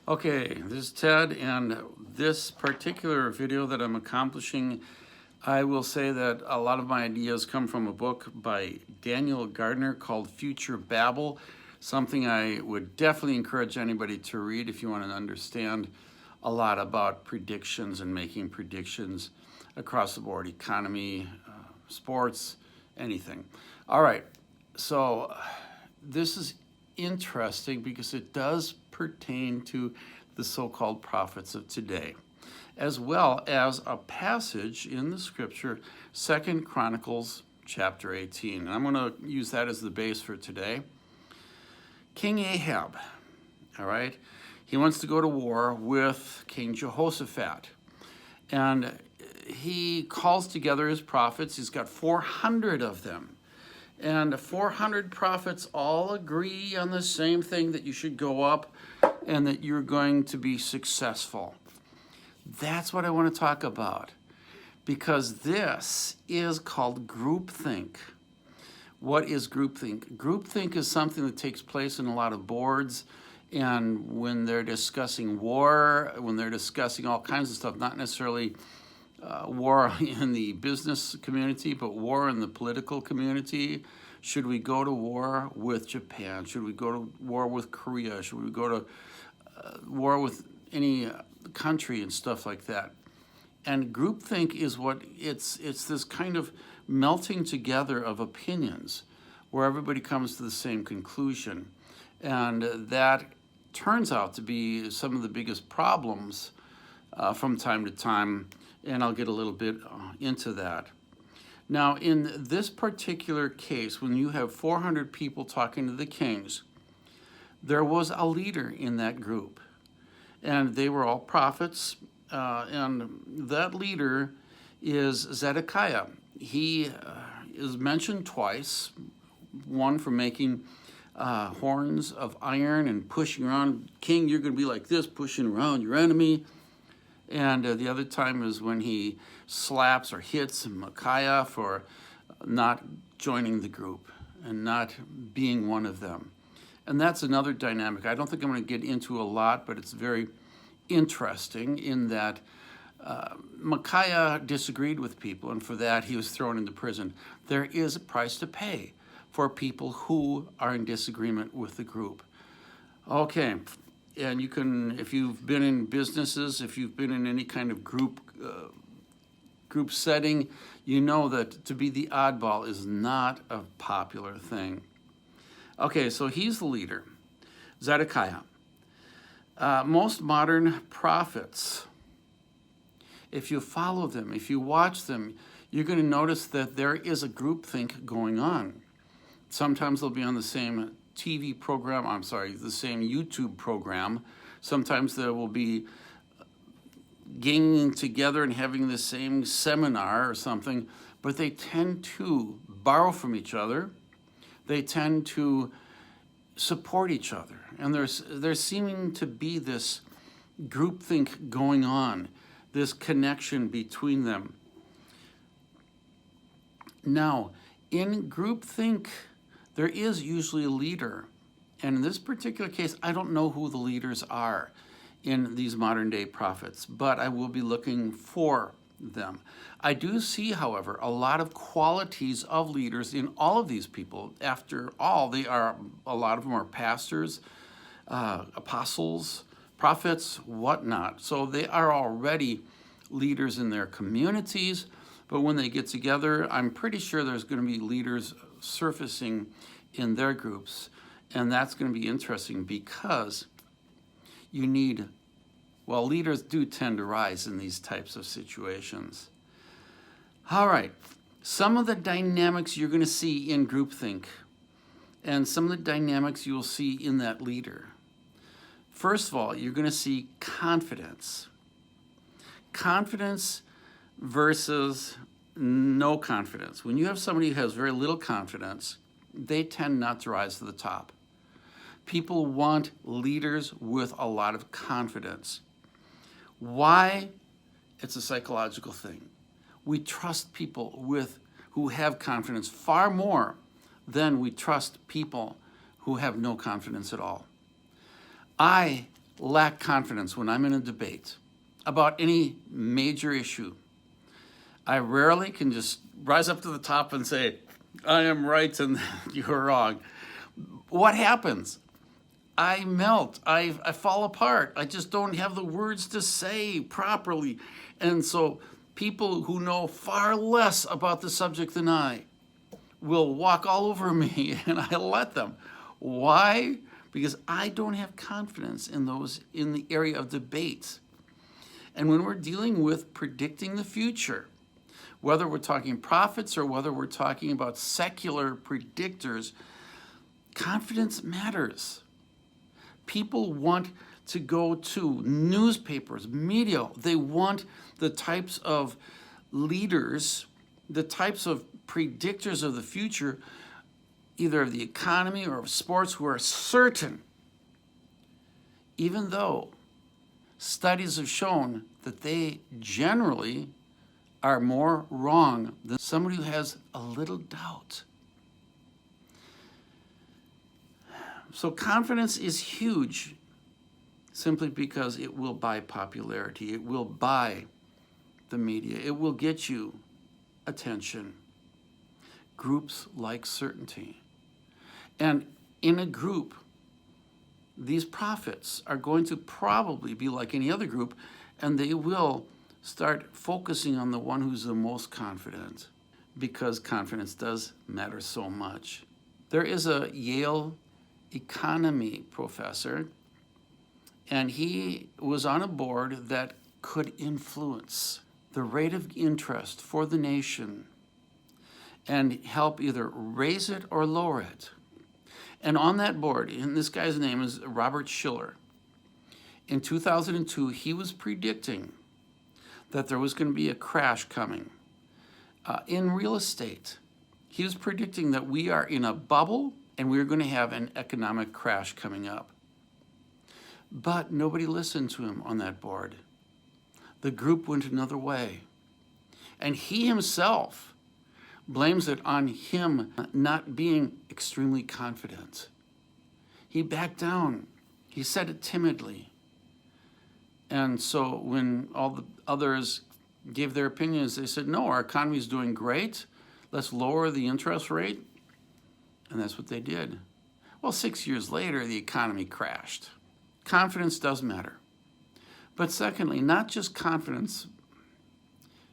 Okay, this is Ted, and this particular video that I'm accomplishing, I will say that a lot of my ideas come from a book by Daniel Gardner called Future Babel, something I would definitely encourage anybody to read if you want to understand a lot about predictions and making predictions across the board, economy, sports, anything. All right, so this is interesting because it does pertain to the so-called prophets of today, as well as a passage in the scripture, 2 Chronicles chapter 18. And I'm going to use that as the base for today. King Ahab, all right, he wants to go to war with King Jehoshaphat. And he calls together his prophets. He's got 400 of them. And 400 prophets all agree on the same thing, that you should go up and that you're going to be successful. That's what I want to talk about, because this is called groupthink. What is groupthink? Groupthink is something that takes place in a lot of boards, and when they're discussing war, when they're discussing all kinds of stuff, not necessarily war in the business community, but war in the political community. Should we go to war with Japan? Should we go to war with Korea? Should we go to war with any country and stuff like that? And groupthink is it's this kind of melting together of opinions where everybody comes to the same conclusion. And that turns out to be some of the biggest problems from time to time, and I'll get a little bit into that. Now, in this particular case, when you have 400 people talking to the kings, there was a leader in that group, and they were all prophets, and that leader is Zedekiah. He is mentioned twice, one for making horns of iron and pushing around. King, you're going to be like this, pushing around your enemy. And the other time is when he slaps or hits Micaiah for not joining the group and not being one of them. And that's another dynamic. I don't think I'm going to get into a lot, but it's very interesting in that Micaiah disagreed with people, and for that he was thrown into prison. There is a price to pay for people who are in disagreement with the group. Okay. And you can, if you've been in businesses, if you've been in any kind of group setting, you know that to be the oddball is not a popular thing. Okay, so he's the leader, Zedekiah. Most modern prophets, if you follow them, if you watch them, you're going to notice that there is a groupthink going on. Sometimes they'll be on the same TV program, the same YouTube program. Sometimes there will be ganging together and having the same seminar or something, but they tend to borrow from each other. They tend to support each other. And there's seeming to be this groupthink going on, this connection between them. Now, in groupthink, there is usually a leader. And in this particular case, I don't know who the leaders are in these modern day prophets, but I will be looking for them. I do see, however, a lot of qualities of leaders in all of these people. After all, a lot of them are pastors, apostles, prophets, whatnot. So they are already leaders in their communities, but when they get together, I'm pretty sure there's going to be leaders surfacing in their groups, and that's going to be interesting because you need, well, leaders do tend to rise in these types of situations. All right, some of the dynamics you're going to see in groupthink, and some of the dynamics you'll see in that leader. First of all, you're going to see confidence. Confidence versus no confidence. When you have somebody who has very little confidence, they tend not to rise to the top. People want leaders with a lot of confidence. Why? It's a psychological thing. We trust people who have confidence far more than we trust people who have no confidence at all. I lack confidence when I'm in a debate about any major issue. I rarely can just rise up to the top and say, I am right and you're wrong. What happens? I melt, I fall apart. I just don't have the words to say properly. And so people who know far less about the subject than I will walk all over me, and I let them. Why? Because I don't have confidence in the area of debate. And when we're dealing with predicting the future, whether we're talking prophets or whether we're talking about secular predictors, confidence matters. People want to go to newspapers, media. They want the types of leaders, the types of predictors of the future, either of the economy or of sports, who are certain, even though studies have shown that they generally are more wrong than somebody who has a little doubt. So confidence is huge simply because it will buy popularity. It will buy the media. It will get you attention. Groups like certainty. And in a group, these prophets are going to probably be like any other group, and they will start focusing on the one who's the most confident, because confidence does matter so much. There is a Yale economy professor, and he was on a board that could influence the rate of interest for the nation and help either raise it or lower it. And on that board, and this guy's name is Robert Shiller, in 2002, he was predicting that there was going to be a crash coming in real estate. He was predicting that we are in a bubble and we're going to have an economic crash coming up. But nobody listened to him on that board. The group went another way. And he himself blames it on him not being extremely confident. He backed down. He said it timidly. And so when all the others gave their opinions, they said, no, our economy is doing great. Let's lower the interest rate. And that's what they did. Well, 6 years later, the economy crashed. Confidence does matter. But secondly, not just confidence,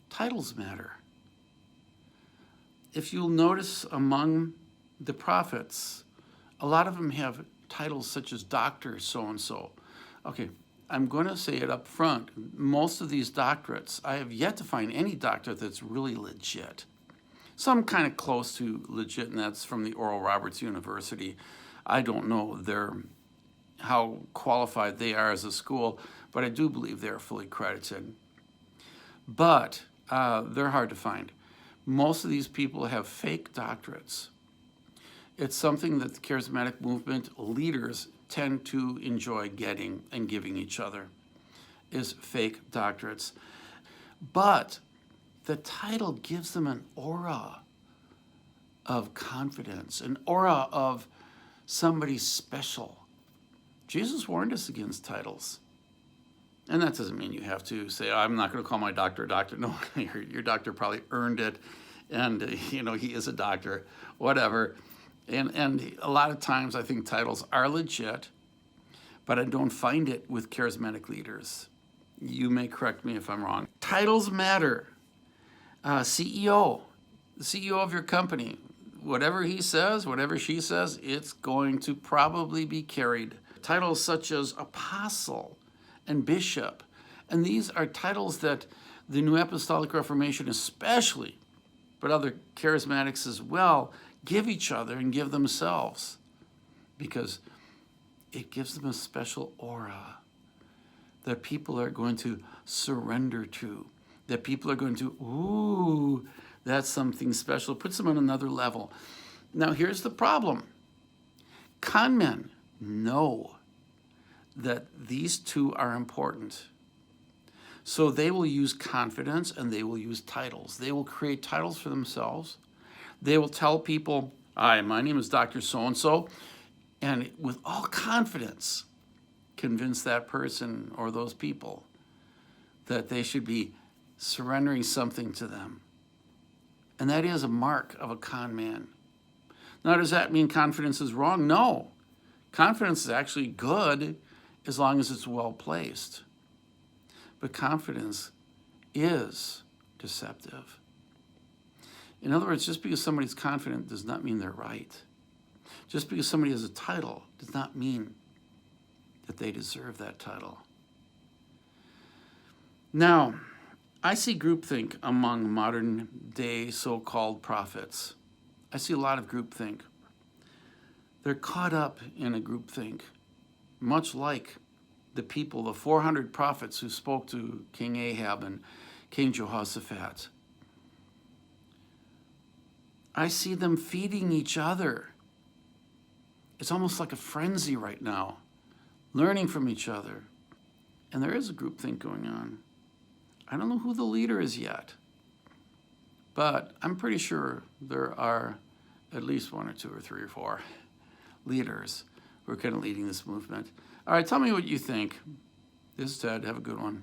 titles matter. If you'll notice among the prophets, a lot of them have titles such as Dr. so-and-so. Okay, I'm going to say it up front. Most of these doctorates, I have yet to find any doctorate that's really legit. Some kind of close to legit, and that's from the Oral Roberts University. I don't know how qualified they are as a school, but I do believe they're fully credited. But they're hard to find. Most of these people have fake doctorates. It's something that the charismatic movement leaders tend to enjoy getting and giving each other, is fake doctorates. But the title gives them an aura of confidence, an aura of somebody special. Jesus warned us against titles. And that doesn't mean you have to say, I'm not going to call my doctor a doctor. No, your doctor probably earned it, and he is a doctor, whatever. And a lot of times I think titles are legit, but I don't find it with charismatic leaders. You may correct me if I'm wrong. Titles matter. CEO, the CEO of your company, whatever he says, whatever she says, it's going to probably be carried. Titles such as apostle and bishop, and these are titles that the New Apostolic Reformation especially, but other charismatics as well, give each other and give themselves, because it gives them a special aura that people are going to surrender to, that people are going to, ooh, that's something special, puts them on another level. Now here's the problem. Con men know that these two are important. So they will use confidence and they will use titles. They will create titles for themselves. They will tell people, hi, my name is Dr. So-and-so, and with all confidence convince that person or those people that they should be surrendering something to them. And that is a mark of a con man. Now, does that mean confidence is wrong? No. Confidence is actually good as long as it's well placed. But confidence is deceptive. In other words, just because somebody's confident does not mean they're right. Just because somebody has a title does not mean that they deserve that title. Now, I see groupthink among modern day so-called prophets. I see a lot of groupthink. They're caught up in a groupthink, much like the people, the 400 prophets who spoke to King Ahab and King Jehoshaphat. I see them feeding each other. It's almost like a frenzy right now, learning from each other. And there is a groupthink going on. I don't know who the leader is yet, but I'm pretty sure there are at least 1 or 2 or 3 or 4 leaders who are kind of leading this movement. All right, tell me what you think. This is Ted. Have a good one.